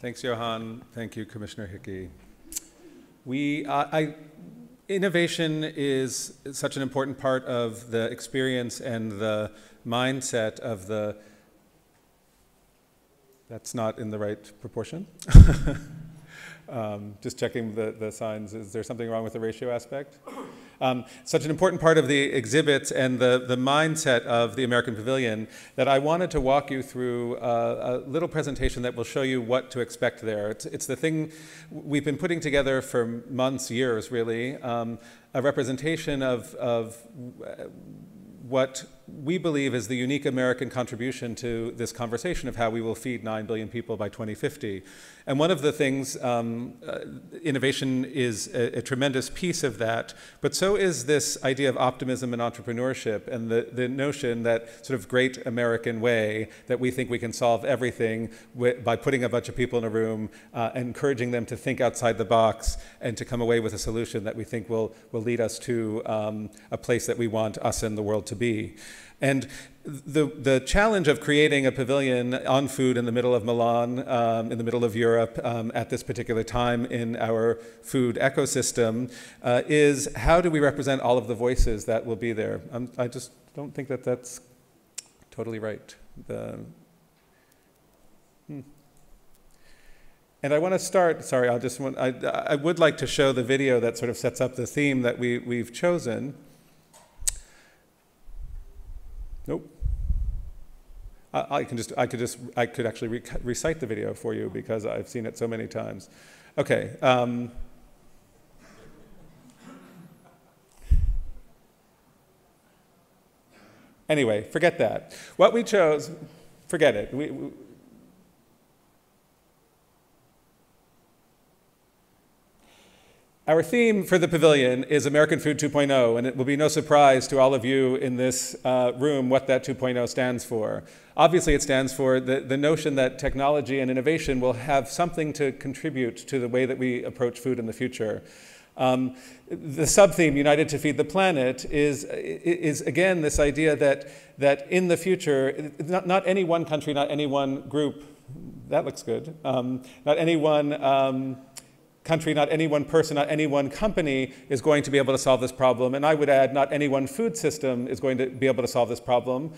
Thanks, Johan. Thank you, Commissioner Hickey. Innovation is such an important part of the experience and the mindset of the, that's not in the right proportion. Just checking the signs. Is there something wrong with the ratio aspect? Such an important part of the exhibits and the mindset of the American Pavilion that I wanted to walk you through a little presentation that will show you what to expect there. It's the thing we've been putting together for months, years really, a representation of what we believe is the unique American contribution to this conversation of how we will feed 9 billion people by 2050. And one of the things, innovation is a tremendous piece of that, but so is this idea of optimism and entrepreneurship and the notion that sort of great American way that we think we can solve everything by putting a bunch of people in a room, encouraging them to think outside the box and to come away with a solution that we think will lead us to a place that we want us and the world to be. And the challenge of creating a pavilion on food in the middle of Milan, in the middle of Europe, at this particular time in our food ecosystem, is how do we represent all of the voices that will be there? I just don't think that that's totally right. And I want to start, sorry, I would like to show the video that sort of sets up the theme that we've chosen. Nope. I could actually recite the video for you because I've seen it so many times. Okay. Anyway, forget that. What we chose, forget it. Our theme for the pavilion is American Food 2.0, and it will be no surprise to all of you in this room what that 2.0 stands for. Obviously, it stands for the notion that technology and innovation will have something to contribute to the way that we approach food in the future. The sub-theme, United to Feed the Planet, is again this idea that in the future, not any one country, not any one group, that looks good, not any one country, not any one person, not any one company is going to be able to solve this problem. And I would add, not any one food system is going to be able to solve this problem,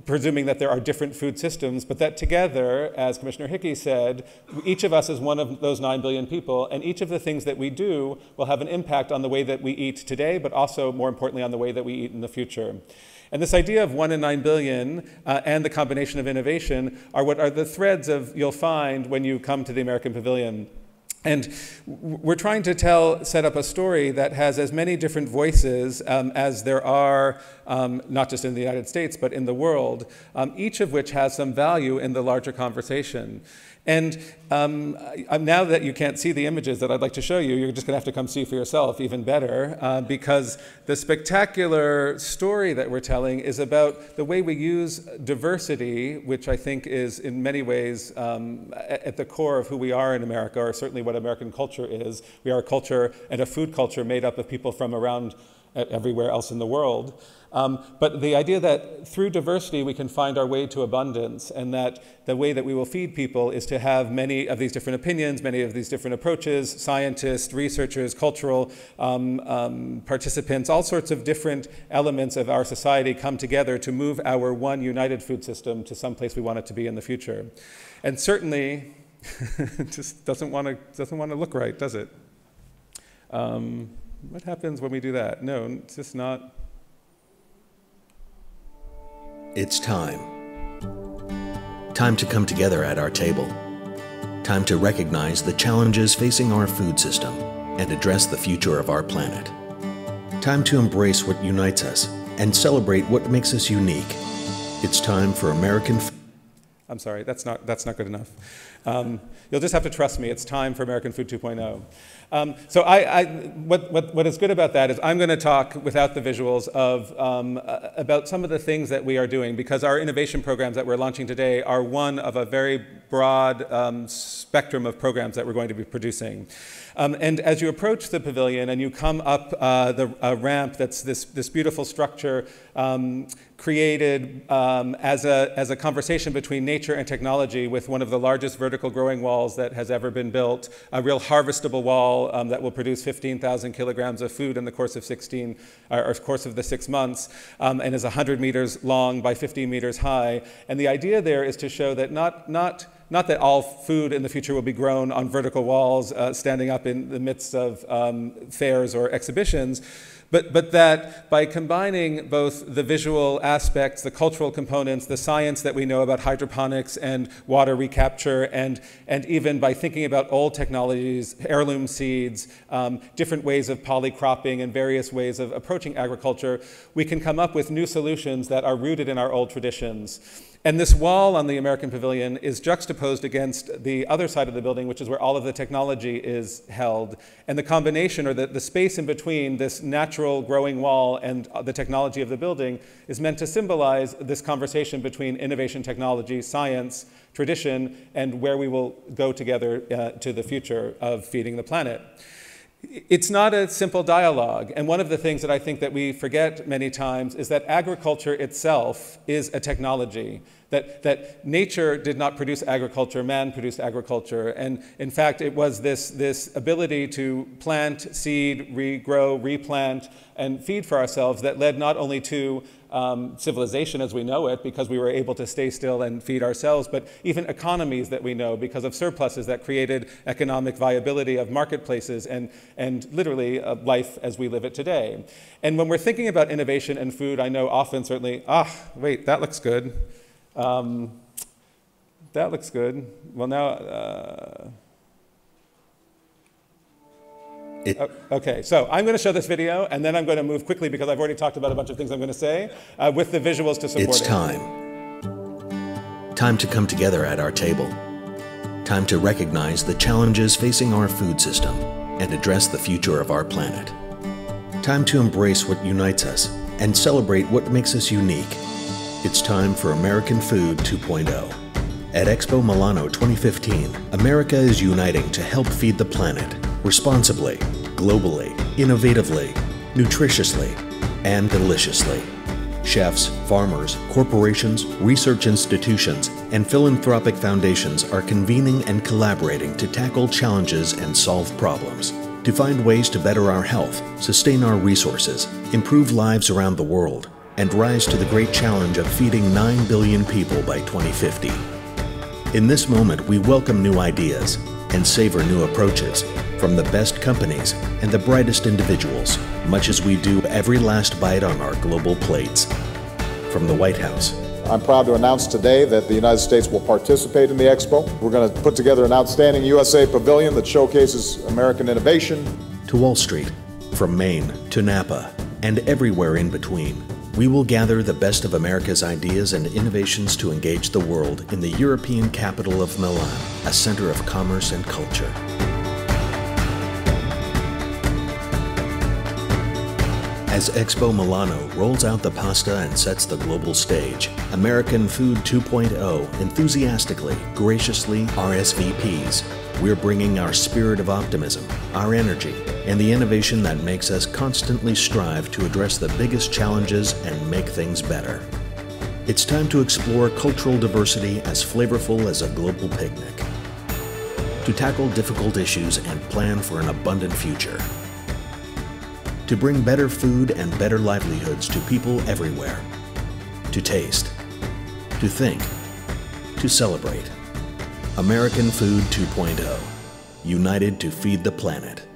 presuming that there are different food systems, but that together, as Commissioner Hickey said, each of us is one of those 9 billion people, and each of the things that we do will have an impact on the way that we eat today, but also, more importantly, on the way that we eat in the future. And this idea of 1 in 9 billion and the combination of innovation are what are the threads you'll find when you come to the American Pavilion. And we're trying to set up a story that has as many different voices as there are, not just in the United States, but in the world, each of which has some value in the larger conversation. And now that you can't see the images that I'd like to show you, you're just going to have to come see for yourself even better, because the spectacular story that we're telling is about the way we use diversity, which I think is in many ways at the core of who we are in America, or certainly what American culture is. We are a culture and a food culture made up of people from around everywhere else in the world. But the idea that through diversity we can find our way to abundance, and that the way that we will feed people is to have many of these different opinions, many of these different approaches, scientists, researchers, cultural participants, all sorts of different elements of our society come together to move our one united food system to some place we want it to be in the future. And certainly, it just doesn't want to look right, does it? What happens when we do that? No, it's just not. It's time. Time to come together at our table. Time to recognize the challenges facing our food system and address the future of our planet. Time to embrace what unites us and celebrate what makes us unique. It's time for American food. I'm sorry, that's not good enough. You'll just have to trust me. It's time for American Food 2.0. So what is good about that is I'm going to talk without the visuals about some of the things that we are doing, because our innovation programs that we're launching today are one of a very broad spectrum of programs that we're going to be producing. And as you approach the pavilion and you come up the ramp that's this beautiful structure created as a conversation between nature and technology with one of the largest vertical growing walls that has ever been built, a real harvestable wall that will produce 15,000 kilograms of food in the course of course of the 6 months, and is 100 meters long by 50 meters high. And the idea there is to show that not that all food in the future will be grown on vertical walls standing up in the midst of fairs or exhibitions, but that by combining both the visual aspects, the cultural components, the science that we know about hydroponics and water recapture, and even by thinking about old technologies, heirloom seeds, different ways of polycropping and various ways of approaching agriculture, we can come up with new solutions that are rooted in our old traditions. And this wall on the American Pavilion is juxtaposed against the other side of the building, which is where all of the technology is held. And the combination, or the space in between this natural growing wall and the technology of the building, is meant to symbolize this conversation between innovation, technology, science, tradition, and where we will go together to the future of feeding the planet. It's not a simple dialogue, and one of the things that I think that we forget many times is that agriculture itself is a technology, that nature did not produce agriculture, man produced agriculture, and in fact it was this ability to plant, seed, regrow, replant, and feed for ourselves that led not only to civilization as we know it, because we were able to stay still and feed ourselves, but even economies that we know because of surpluses that created economic viability of marketplaces and literally life as we live it today. And when we're thinking about innovation and food, I know often certainly, wait, that looks good. That looks good. Well now, okay, so I'm going to show this video, and then I'm going to move quickly because I've already talked about a bunch of things I'm going to say with the visuals to support it. It's time. Time to come together at our table. Time to recognize the challenges facing our food system and address the future of our planet. Time to embrace what unites us and celebrate what makes us unique. It's time for American Food 2.0. At Expo Milano 2015, America is uniting to help feed the planet responsibly, globally, innovatively, nutritiously, and deliciously. Chefs, farmers, corporations, research institutions, and philanthropic foundations are convening and collaborating to tackle challenges and solve problems, to find ways to better our health, sustain our resources, improve lives around the world, and rise to the great challenge of feeding 9 billion people by 2050. In this moment, we welcome new ideas and savor new approaches from the best companies and the brightest individuals, much as we do every last bite on our global plates. From the White House, I'm proud to announce today that the United States will participate in the Expo. We're going to put together an outstanding USA pavilion that showcases American innovation. To Wall Street, from Maine to Napa, and everywhere in between, we will gather the best of America's ideas and innovations to engage the world in the European capital of Milan, a center of commerce and culture. As Expo Milano rolls out the pasta and sets the global stage, American Food 2.0 enthusiastically, graciously RSVPs. We're bringing our spirit of optimism, our energy, and the innovation that makes us constantly strive to address the biggest challenges and make things better. It's time to explore cultural diversity as flavorful as a global picnic, to tackle difficult issues and plan for an abundant future, to bring better food and better livelihoods to people everywhere, to taste, to think, to celebrate. American Food 2.0, united to feed the planet.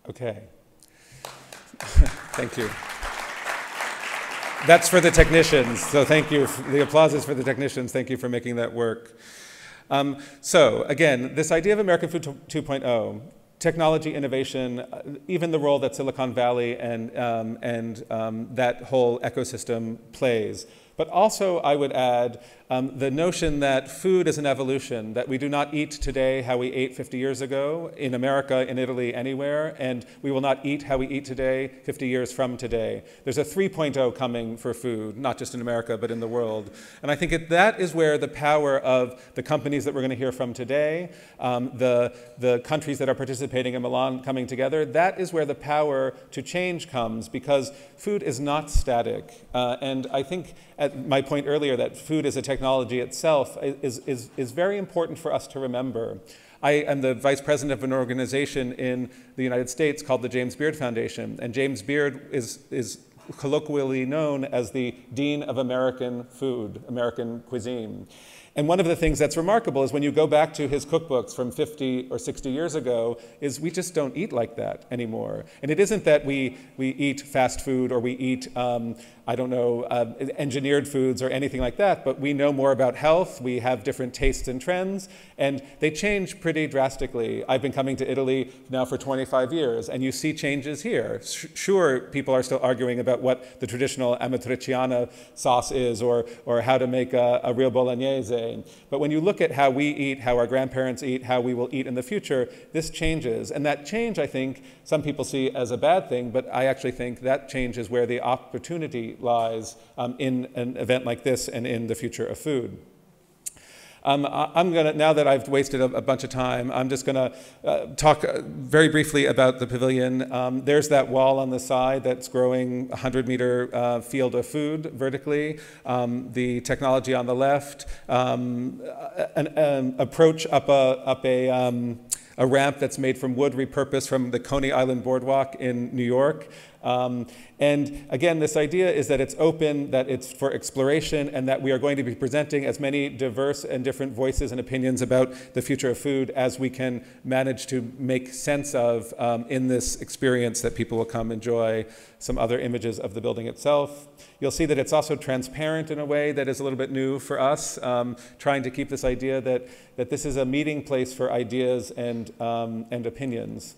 Okay. Thank you. That's for the technicians, so thank you. The applause is for the technicians. Thank you for making that work. So again, this idea of American Food 2.0, technology, innovation, even the role that Silicon Valley and that whole ecosystem plays. But also, I would add the notion that food is an evolution, that we do not eat today how we ate 50 years ago in America, in Italy, anywhere, and we will not eat how we eat today 50 years from today. There's a 3.0 coming for food, not just in America, but in the world. And I think that is where the power of the companies that we're going to hear from today, the countries that are participating in Milan coming together, that is where the power to change comes, because food is not static. And I think at my point earlier that food as a technology itself is very important for us to remember. I am the vice president of an organization in the United States called the James Beard Foundation, and James Beard is colloquially known as the Dean of American food, American cuisine. And one of the things that's remarkable is when you go back to his cookbooks from 50 or 60 years ago, is we just don't eat like that anymore. And it isn't that we eat fast food or we eat, I don't know, engineered foods or anything like that, but we know more about health, we have different tastes and trends, and they change pretty drastically. I've been coming to Italy now for 25 years, and you see changes here. Sure, people are still arguing about what the traditional amatriciana sauce is or how to make a real bolognese. But when you look at how we eat, how our grandparents eat, how we will eat in the future, this changes. And that change, I think, some people see as a bad thing, but I actually think that change is where the opportunity lies in an event like this and in the future of food. Now that I've wasted a bunch of time, I'm just going to talk very briefly about the pavilion. There's that wall on the side that's growing a 100-meter field of food vertically. The technology on the left, an approach up a ramp that's made from wood repurposed from the Coney Island Boardwalk in New York. And again, this idea is that it's open, that it's for exploration, and that we are going to be presenting as many diverse and different voices and opinions about the future of food as we can manage to make sense of in this experience that people will come enjoy. Some other images of the building itself. You'll see that it's also transparent in a way that is a little bit new for us, trying to keep this idea that this is a meeting place for ideas and opinions.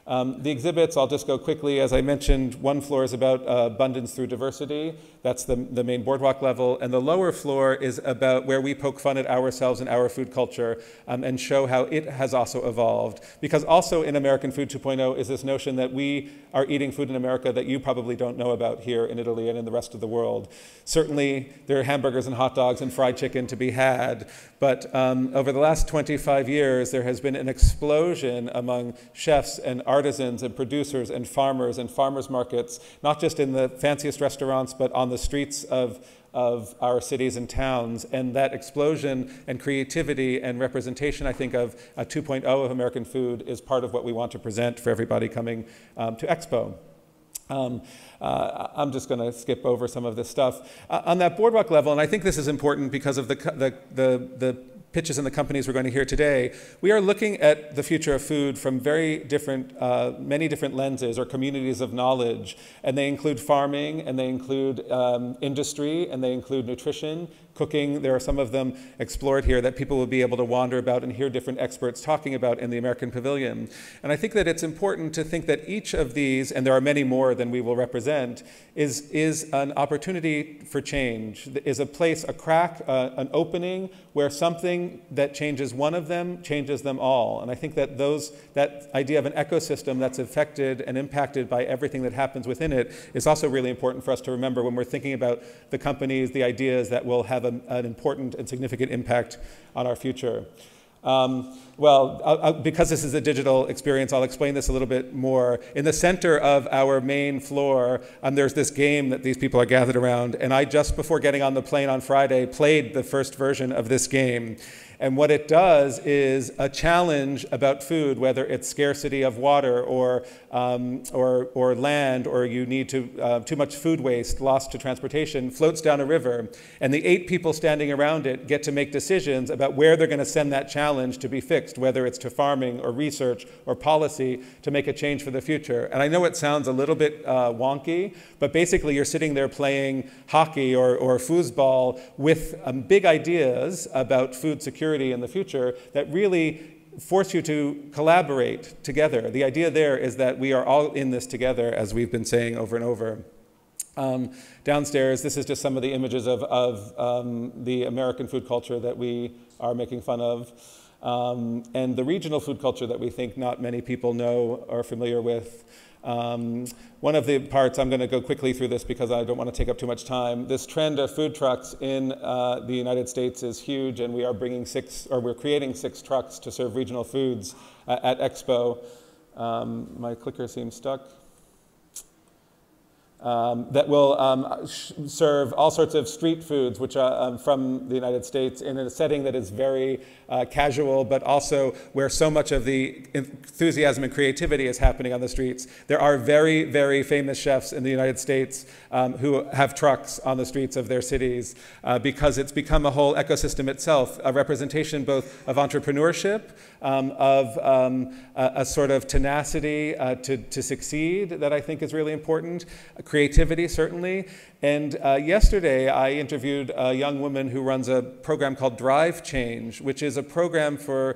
The exhibits, I'll just go quickly. As I mentioned, one floor is about abundance through diversity. That's the main boardwalk level. And the lower floor is about where we poke fun at ourselves and our food culture and show how it has also evolved. Because also in American Food 2.0 is this notion that we are eating food in America that you probably don't know about here in Italy and in the rest of the world. Certainly, there are hamburgers and hot dogs and fried chicken to be had. But over the last 25 years, there has been an explosion among chefs and artisans and producers and farmers markets, not just in the fanciest restaurants, but on the streets of our cities and towns. And that explosion and creativity and representation, I think, of a 2.0 of American food is part of what we want to present for everybody coming to Expo. I'm just going to skip over some of this stuff. On that boardwalk level, and I think this is important because of the pitches and the companies we're going to hear today, we are looking at the future of food from very different, many different lenses or communities of knowledge. And they include farming, and they include industry, and they include nutrition, cooking. There are some of them explored here that people will be able to wander about and hear different experts talking about in the American Pavilion. And I think that it's important to think that each of these, and there are many more than we will represent, is an opportunity for change, is a place, a crack, an opening where something that changes one of them changes them all. And I think that that idea of an ecosystem that's affected and impacted by everything that happens within it is also really important for us to remember when we're thinking about the companies, the ideas that will have an important and significant impact on our future. Because this is a digital experience, I'll explain this a little bit more. In the center of our main floor, there's this game that these people are gathered around, and I, just before getting on the plane on Friday, played the first version of this game. And what it does is a challenge about food, whether it's scarcity of water or land, or you need too much food waste, lost to transportation, floats down a river. And the 8 people standing around it get to make decisions about where they're going to send that challenge to be fixed, whether it's to farming or research or policy to make a change for the future. And I know it sounds a little bit wonky, but basically you're sitting there playing hockey or foosball with big ideas about food security in the future that really force you to collaborate together. The idea there is that we are all in this together, as we've been saying over and over. Downstairs, this is just some of the images of the American food culture that we are making fun of, and the regional food culture that we think not many people know or are familiar with. One of the parts, I'm going to go quickly through this because I don't want to take up too much time. This trend of food trucks in the United States is huge, and we are we're creating 6 trucks to serve regional foods at Expo. My clicker seems stuck. That will serve all sorts of street foods, which are from the United States, in a setting that is very casual, but also where so much of the enthusiasm and creativity is happening on the streets. There are very, very famous chefs in the United States who have trucks on the streets of their cities because it's become a whole ecosystem itself, a representation both of entrepreneurship, of a sort of tenacity to succeed that I think is really important, creativity certainly. And yesterday I interviewed a young woman who runs a program called Drive Change, which is a program for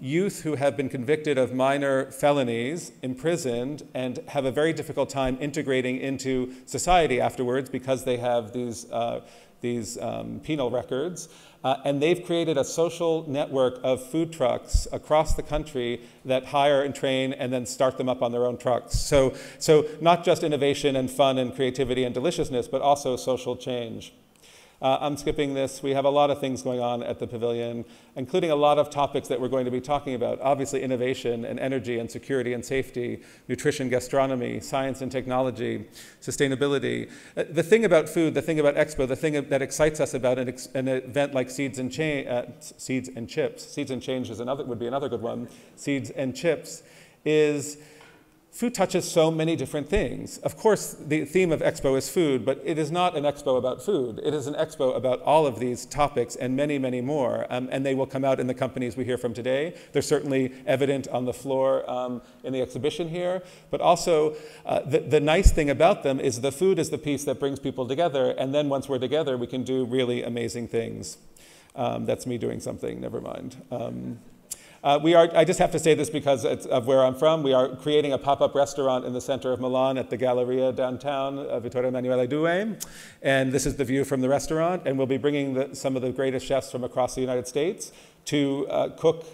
youth who have been convicted of minor felonies, imprisoned, and have a very difficult time integrating into society afterwards because they have these penal records. And they've created a social network of food trucks across the country that hire and train and then start them up on their own trucks. So not just innovation and fun and creativity and deliciousness, but also social change. I'm skipping this. We have a lot of things going on at the pavilion, including a lot of topics that we're going to be talking about. Obviously, innovation and energy and security and safety, nutrition, gastronomy, science and technology, sustainability. The thing about food, the thing about Expo, the thing that excites us about an event like Seeds and Chips, Seeds and Change would be another good one, Seeds and Chips, is food touches so many different things. Of course, the theme of Expo is food, but it is not an expo about food. It is an expo about all of these topics and many, many more. And they will come out in the companies we hear from today. They're certainly evident on the floor in the exhibition here. But also, the nice thing about them is the food is the piece that brings people together. And then once we're together, we can do really amazing things. That's me doing something, never mind. I just have to say this because it's of where I'm from. We are creating a pop-up restaurant in the center of Milan at the Galleria downtown, Vittorio Emanuele II. And this is the view from the restaurant. And we'll be bringing some of the greatest chefs from across the United States to cook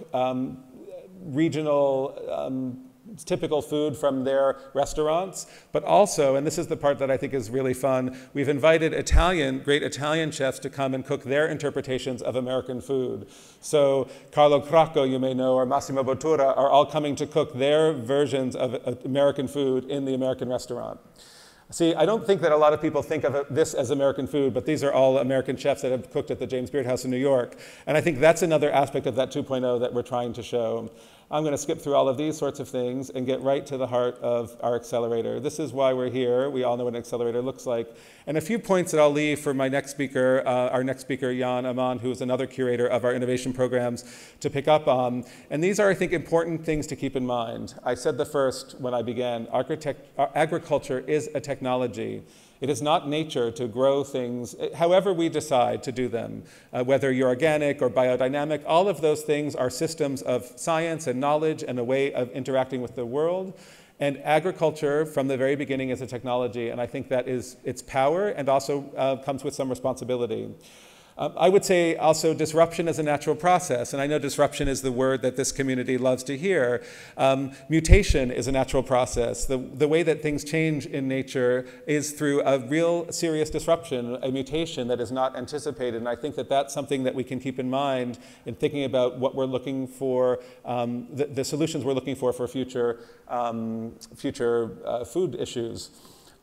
regional typical food from their restaurants, but also, and this is the part that I think is really fun, we've invited great Italian chefs to come and cook their interpretations of American food. So Carlo Crocco, you may know, or Massimo Bottura are all coming to cook their versions of American food in the American restaurant. See, I don't think that a lot of people think of this as American food, but these are all American chefs that have cooked at the James Beard House in New York. And I think that's another aspect of that 2.0 that we're trying to show. I'm going to skip through all of these sorts of things and get right to the heart of our accelerator. This is why we're here. We all know what an accelerator looks like. And a few points that I'll leave for my next speaker, our next speaker, Jan Aman, who is another curator of our innovation programs, to pick up on. And these are, I think, important things to keep in mind. I said the first when I began, agriculture is a technology. It is not nature to grow things, however we decide to do them, whether you're organic or biodynamic. All of those things are systems of science and knowledge and a way of interacting with the world. And agriculture, from the very beginning, is a technology, and I think that is its power and also comes with some responsibility. I would say also disruption is a natural process, and I know disruption is the word that this community loves to hear. Mutation is a natural process. The way that things change in nature is through a real serious disruption, a mutation that is not anticipated, and I think that that's something that we can keep in mind in thinking about what we're looking for, the solutions we're looking for future food issues.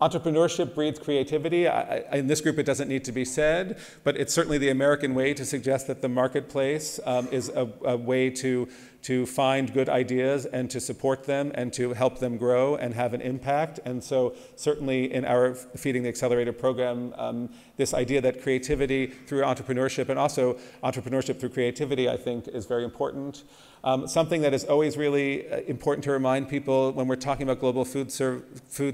Entrepreneurship breeds creativity. In this group, it doesn't need to be said, but it's certainly the American way to suggest that the marketplace is a way to find good ideas and to support them and to help them grow and have an impact. And so certainly in our Feeding the Accelerator program, this idea that creativity through entrepreneurship and also entrepreneurship through creativity, I think, is very important. Something that is always really important to remind people when we're talking about global food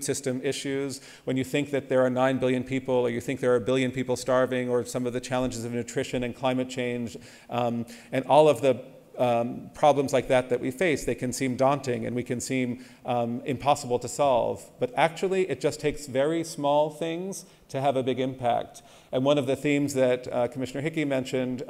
system issues, when you think that there are 9 billion people or you think there are 1 billion people starving or some of the challenges of nutrition and climate change and all of the problems like that we face. They can seem daunting and we can seem impossible to solve. But actually, it just takes very small things to have a big impact. And one of the themes that Commissioner Hickey mentioned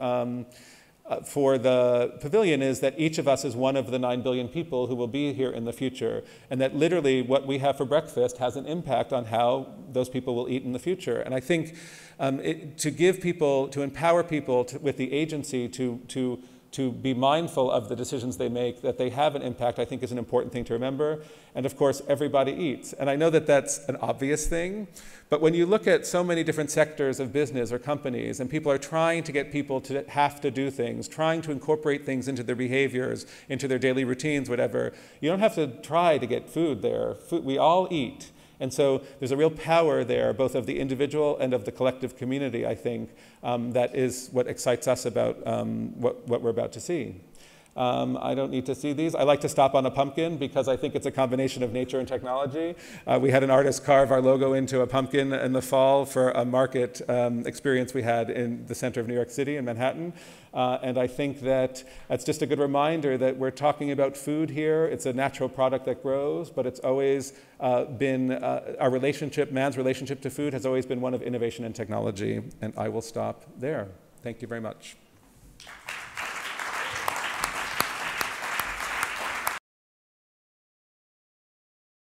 for the pavilion is that each of us is one of the 9 billion people who will be here in the future, and that literally what we have for breakfast has an impact on how those people will eat in the future. And I think to give people, to empower people with the agency to be mindful of the decisions they make, that they have an impact, I think is an important thing to remember. And of course, everybody eats. And I know that that's an obvious thing, but when you look at so many different sectors of business or companies, and people are trying to get people to have to do things, trying to incorporate things into their behaviors, into their daily routines, whatever, you don't have to try to get food there. We all eat. And so there's a real power there, both of the individual and of the collective community, I think, that is what excites us about what we're about to see. I don't need to see these. I like to stop on a pumpkin because I think it's a combination of nature and technology. We had an artist carve our logo into a pumpkin in the fall for a market experience we had in the center of New York City in Manhattan. And I think that that's just a good reminder that we're talking about food here. It's a natural product that grows, but it's always been, our relationship, man's relationship to food has always been one of innovation and technology. And I will stop there. Thank you very much.